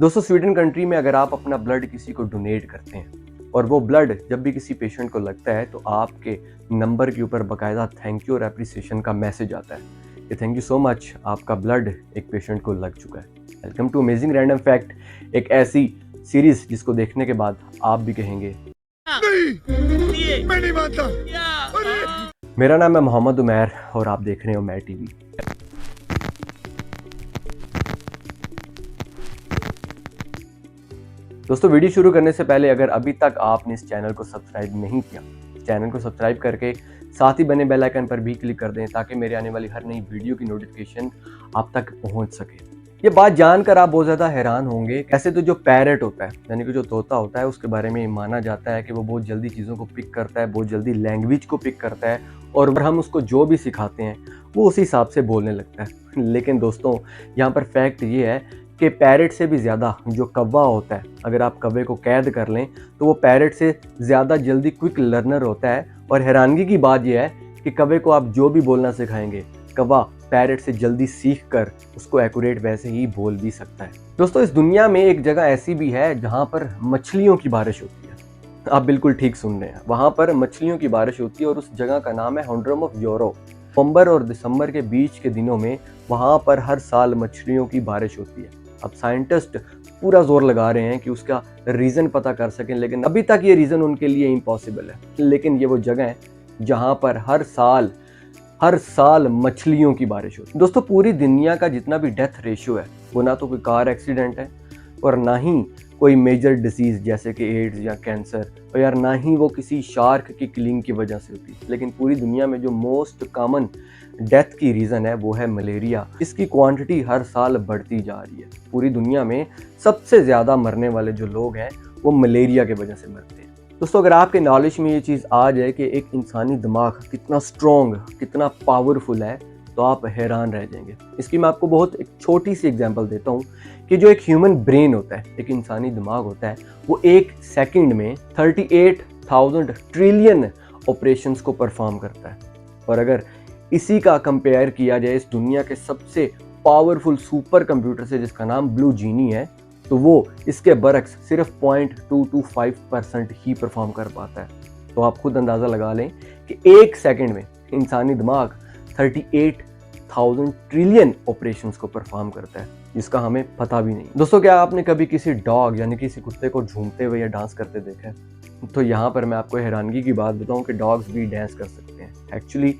दोस्तों Sweden country में अगर आप अपना ब्लड किसी को डोनेट करते हैं और वो ब्लड जब भी किसी पेशेंट को लगता है तो आपके नंबर के ऊपर बाकायदा थैंक यू और एप्रिसिएशन का मैसेज आता है कि थैंक यू सो मच, आपका ब्लड एक पेशेंट को लग चुका है। Welcome to amazing random fact, एक ऐसी सीरीज जिसको देखने के बाद आप भी कहेंगे नहीं, मैं नहीं मानता। मेरा नाम है मोहम्मद उमैर और आप देख रहे हो उमैर टीवी। दोस्तों वीडियो शुरू करने से पहले अगर अभी तक आपने इस चैनल को सब्सक्राइब नहीं किया, चैनल को सब्सक्राइब करके साथ ही बने बेल आइकन पर भी क्लिक कर दें ताकि मेरे आने वाली हर नई वीडियो की नोटिफिकेशन आप तक पहुंच सके। ये बात जानकर आप बहुत ज़्यादा हैरान होंगे। ऐसे तो जो पैरट होता है यानी कि जो तोता होता है उसके बारे में माना जाता है कि वो बहुत जल्दी चीज़ों को पिक करता है, बहुत जल्दी लैंग्वेज को पिक करता है और हम उसको जो भी सिखाते हैं वो उसी हिसाब से बोलने लगता है। लेकिन दोस्तों यहाँ पर फैक्ट ये है कि पैरट से भी ज़्यादा जो कौवा होता है, अगर आप कौवे को कैद कर लें तो वो पैरट से ज़्यादा जल्दी क्विक लर्नर होता है। और हैरानगी की बात यह है कि कौवे को आप जो भी बोलना सिखाएंगे कौवा पैरट से जल्दी सीख कर उसको एक्यूरेट वैसे ही बोल भी सकता है। दोस्तों इस दुनिया में एक जगह ऐसी भी है जहाँ पर मछलियों की बारिश होती है। आप बिल्कुल ठीक सुन रहे हैं, वहाँ पर मछलियों की बारिश होती है और उस जगह का नाम है होंड्रम ऑफ यूरो। नवंबर और दिसंबर के बीच के दिनों में वहाँ पर हर साल मछलियों की बारिश होती है। अब साइंटिस्ट पूरा जोर लगा रहे हैं कि उसका रीज़न पता कर सकें, लेकिन अभी तक ये रीज़न उनके लिए इम्पॉसिबल है। लेकिन ये वो जगह है जहाँ पर हर साल मछलियों की बारिश होती है। दोस्तों पूरी दुनिया का जितना भी डेथ रेशियो है वो ना तो कोई कार एक्सीडेंट है और ना ही कोई मेजर डिसीज़ जैसे कि एड्स या कैंसर, और यार ना ही वो किसी शार्क की किलिंग की वजह से होती है। लेकिन पूरी दुनिया में जो मोस्ट कॉमन डेथ की रीज़न है वो है मलेरिया। इसकी क्वांटिटी हर साल बढ़ती जा रही है। पूरी दुनिया में सबसे ज़्यादा मरने वाले जो लोग हैं वो मलेरिया के वजह से मरते हैं। दोस्तों अगर आपके नॉलेज में ये चीज़ आ जाए कि एक इंसानी दिमाग कितना स्ट्रॉन्ग, कितना पावरफुल है तो आप हैरान रह जाएंगे। इसकी मैं आपको बहुत एक छोटी सी एग्जांपल देता हूँ कि जो एक ह्यूमन ब्रेन होता है, एक इंसानी दिमाग होता है, वो एक सेकंड में 38,000 ट्रिलियन ऑपरेशंस को परफॉर्म करता है। और अगर इसी का कंपेयर किया जाए इस दुनिया के सबसे पावरफुल सुपर कंप्यूटर से जिसका नाम ब्लू जीनी है, तो वो इसके बरक्स सिर्फ 0.225% ही परफॉर्म कर पाता है। तो आप खुद अंदाज़ा लगा लें कि एक सेकंड में इंसानी दिमाग 38,000 ट्रिलियन ऑपरेशंस को परफॉर्म करता है, जिसका हमें पता भी नहीं। दोस्तों क्या आपने कभी किसी डॉग यानी किसी कुत्ते को झूमते हुए या डांस करते देखा है? तो यहाँ पर मैं आपको हैरानगी की बात बताऊँ कि डॉग्स भी डांस कर सकते हैं। एक्चुअली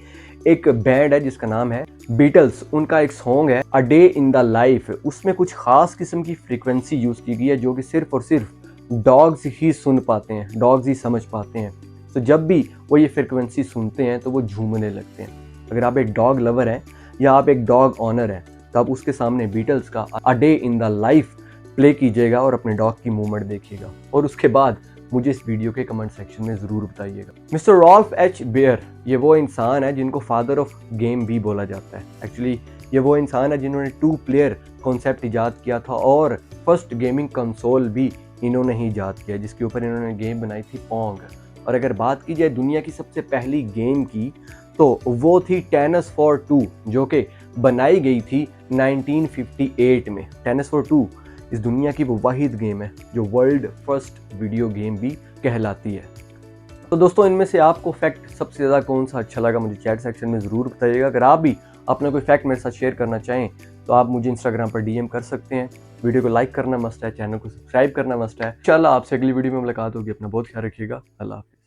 एक बैंड है जिसका नाम है बीटल्स, उनका एक सॉन्ग है a day in the life. उसमें कुछ खास किस्म की फ्रीक्वेंसी यूज़ की गई है जो कि सिर्फ और सिर्फ डॉग्स ही सुन पाते हैं, डॉग्स ही समझ पाते हैं। तो जब भी वो ये फ्रीक्वेंसी सुनते हैं तो वो झूमने लगते हैं। अगर आप एक डॉग लवर हैं या आप एक डॉग ऑनर हैं तो आप उसके सामने बीटल्स का a day in the life play कीजिएगा और अपने डॉग की मूवमेंट देखिएगा और उसके बाद मुझे इस वीडियो के कमेंट सेक्शन में ज़रूर बताइएगा। मिस्टर रॉल्फ एच बेयर ये वो इंसान है जिनको फादर ऑफ गेम भी बोला जाता है। एक्चुअली ये वो इंसान है जिन्होंने 2 प्लेयर कॉन्सेप्ट ईजाद किया था और फर्स्ट गेमिंग कंसोल भी इन्होंने ही ईजाद किया जिसके ऊपर इन्होंने गेम बनाई थी पोंग। और अगर बात की जाए दुनिया की सबसे पहली गेम की तो वो थी टेनिस फॉर 2 जो कि बनाई गई थी 1958 में। टेनिस फॉर 2 इस दुनिया की वो वाहिद गेम है जो वर्ल्ड फर्स्ट वीडियो गेम भी कहलाती है। तो दोस्तों इनमें से आपको फैक्ट सबसे ज़्यादा कौन सा अच्छा लगा मुझे चैट सेक्शन में ज़रूर बताइएगा। अगर आप भी अपना कोई फैक्ट मेरे साथ शेयर करना चाहें तो आप मुझे इंस्टाग्राम पर डीएम कर सकते हैं। वीडियो को लाइक करना मस्ट है, चैनल को सब्सक्राइब करना मस्ट है। इंशाल्लाह आपसे अगली वीडियो में मुलाकात होगी। अपना बहुत ख्याल रखिएगा। अल्लाह हाफ़िज़।